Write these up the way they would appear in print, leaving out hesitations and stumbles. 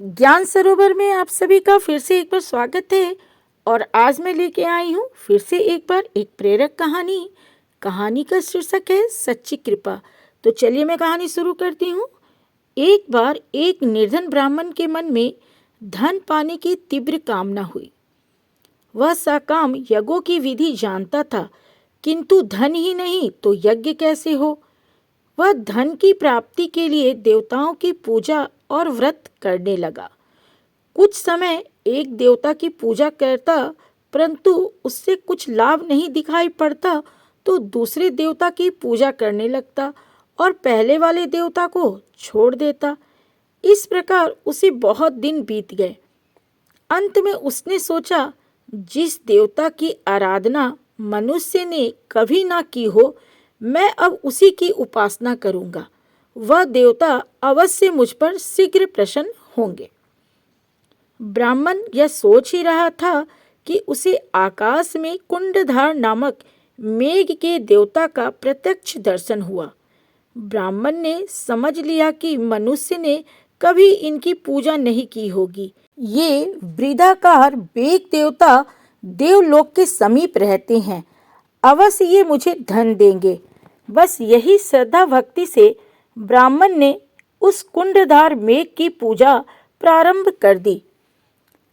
ज्ञान सरोवर में आप सभी का फिर से एक बार स्वागत है। और आज मैं लेके आई हूँ फिर से एक बार एक प्रेरक कहानी। कहानी का शीर्षक है सच्ची कृपा। तो चलिए मैं कहानी शुरू करती हूँ। एक बार एक निर्धन ब्राह्मण के मन में धन पाने की तीव्र कामना हुई। वह सकाम यज्ञों की विधि जानता था, किंतु धन ही नहीं तो यज्ञ कैसे हो। वह धन की प्राप्ति के लिए देवताओं की पूजा और व्रत करने लगा। कुछ समय एक देवता की पूजा करता, परंतु उससे कुछ लाभ नहीं दिखाई पड़ता तो दूसरे देवता की पूजा करने लगता और पहले वाले देवता को छोड़ देता। इस प्रकार उसे बहुत दिन बीत गए। अंत में उसने सोचा, जिस देवता की आराधना मनुष्य ने कभी ना की हो, मैं अब उसी की उपासना करूंगा। वह देवता अवश्य मुझ पर शीघ्र प्रसन्न होंगे। ब्राह्मण यह सोच ही रहा था कि उसे आकाश में कुंडधार नामक मेघ के देवता का प्रत्यक्ष दर्शन हुआ। ब्राह्मण ने समझ लिया कि मनुष्य ने कभी इनकी पूजा नहीं की होगी। ये वृद्धाकार मेघ देवता देवलोक के समीप रहते हैं, अवश्य ये मुझे धन देंगे। बस यही श्रद्धा भक्ति से ब्राह्मण ने उस कुंडधार मेघ की पूजा प्रारंभ कर दी।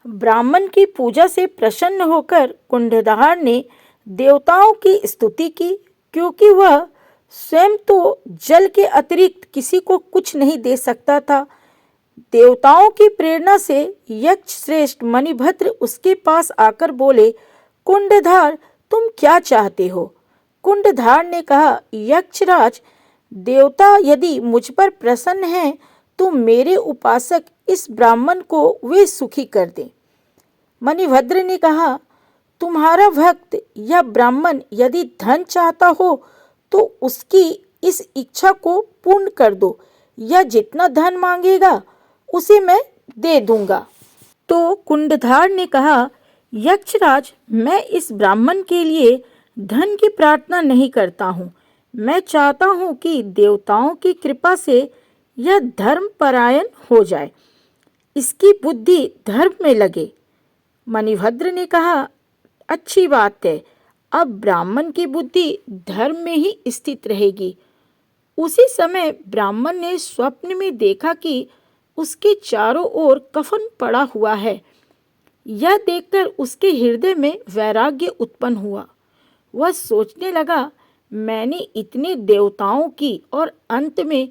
ब्राह्मण की पूजा से प्रसन्न होकर कुंडधार ने देवताओं की स्तुति की, क्योंकि वह स्वयं तो जल के अतिरिक्त किसी को कुछ नहीं दे सकता था। देवताओं की प्रेरणा से यक्ष श्रेष्ठ मणिभद्र उसके पास आकर बोले, कुंडधार, तुम क्या चाहते हो? कुंडधार ने कहा, यक्षराज, देवता यदि मुझ पर प्रसन्न हैं तो मेरे उपासक इस ब्राह्मण को वे सुखी कर दें। मणिभद्र ने कहा, तुम्हारा भक्त यह ब्राह्मण यदि धन चाहता हो तो उसकी इस इच्छा को पूर्ण कर दो। यह जितना धन मांगेगा उसे मैं दे दूंगा। तो कुंडधार ने कहा, यक्षराज, मैं इस ब्राह्मण के लिए धन की प्रार्थना नहीं करता हूँ। मैं चाहता हूँ कि देवताओं की कृपा से यह धर्मपरायण हो जाए, इसकी बुद्धि धर्म में लगे। मणिभद्र ने कहा, अच्छी बात है, अब ब्राह्मण की बुद्धि धर्म में ही स्थित रहेगी। उसी समय ब्राह्मण ने स्वप्न में देखा कि उसके चारों ओर कफन पड़ा हुआ है। यह देखकर उसके हृदय में वैराग्य उत्पन्न हुआ। वह सोचने लगा, मैंने इतने देवताओं की और अंत में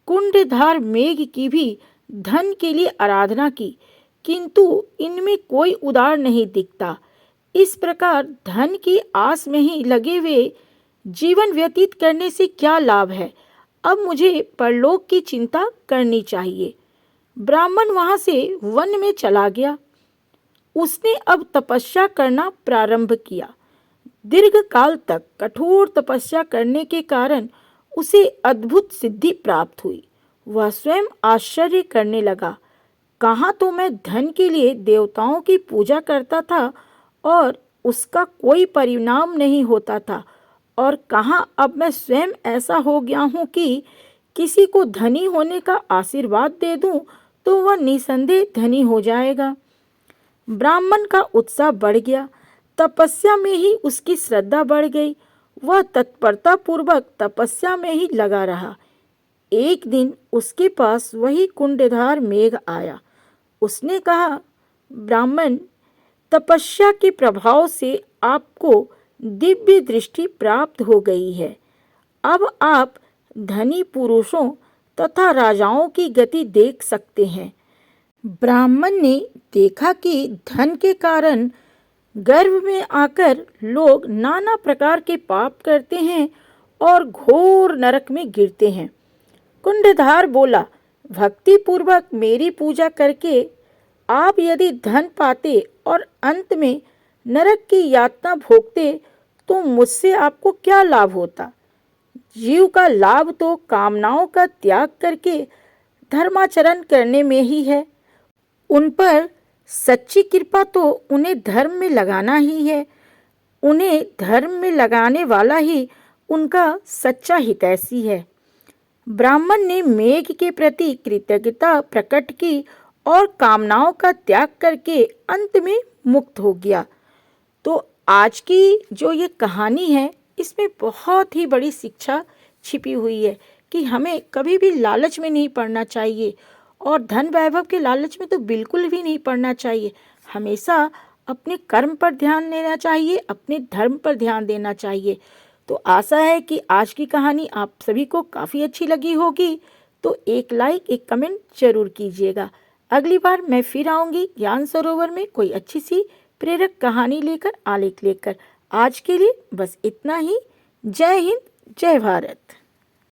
कुंडधार मेघ की भी धन के लिए आराधना की, किंतु इनमें कोई उदार नहीं दिखता। इस प्रकार धन की आस में ही लगे हुए जीवन व्यतीत करने से क्या लाभ है? अब मुझे परलोक की चिंता करनी चाहिए। ब्राह्मण वहां से वन में चला गया। उसने अब तपस्या करना प्रारंभ किया। दीर्घ काल तक कठोर तपस्या करने के कारण उसे अद्भुत सिद्धि प्राप्त हुई। वह स्वयं आश्चर्य करने लगा, कहाँ तो मैं धन के लिए देवताओं की पूजा करता था और उसका कोई परिणाम नहीं होता था, और कहाँ अब मैं स्वयं ऐसा हो गया हूँ कि किसी को धनी होने का आशीर्वाद दे दूं तो वह निसंदेह धनी हो जाएगा। ब्राह्मण का उत्साह बढ़ गया। तपस्या में ही उसकी श्रद्धा बढ़ गई। वह तत्परता पूर्वक तपस्या में ही लगा रहा। एक दिन उसके पास वही कुंडधार मेघ आया। उसने कहा, ब्राह्मण, तपस्या के प्रभाव से आपको दिव्य दृष्टि प्राप्त हो गई है। अब आप धनी पुरुषों तथा राजाओं की गति देख सकते हैं। ब्राह्मण ने देखा कि धन के कारण गर्भ में आकर लोग नाना प्रकार के पाप करते हैं और घोर नरक में गिरते हैं। कुंडधार बोला, भक्ति पूर्वक मेरी पूजा करके आप यदि धन पाते और अंत में नरक की यातना भोगते तो मुझसे आपको क्या लाभ होता? जीव का लाभ तो कामनाओं का त्याग करके धर्माचरण करने में ही है। उन पर सच्ची कृपा तो उन्हें धर्म में लगाना ही है। उन्हें धर्म में लगाने वाला ही उनका सच्चा हितैषी है। ब्राह्मण ने मेघ के प्रति कृतज्ञता प्रकट की और कामनाओं का त्याग करके अंत में मुक्त हो गया। तो आज की जो ये कहानी है, इसमें बहुत ही बड़ी शिक्षा छिपी हुई है कि हमें कभी भी लालच में नहीं पड़ना चाहिए, और धन वैभव के लालच में तो बिल्कुल भी नहीं पड़ना चाहिए। हमेशा अपने कर्म पर ध्यान देना चाहिए, अपने धर्म पर ध्यान देना चाहिए। तो आशा है कि आज की कहानी आप सभी को काफ़ी अच्छी लगी होगी। तो एक लाइक, एक कमेंट जरूर कीजिएगा। अगली बार मैं फिर आऊँगी ज्ञान सरोवर में कोई अच्छी सी प्रेरक कहानी लेकर, आलेख लेकर। आज के लिए बस इतना ही। जय हिंद, जय भारत।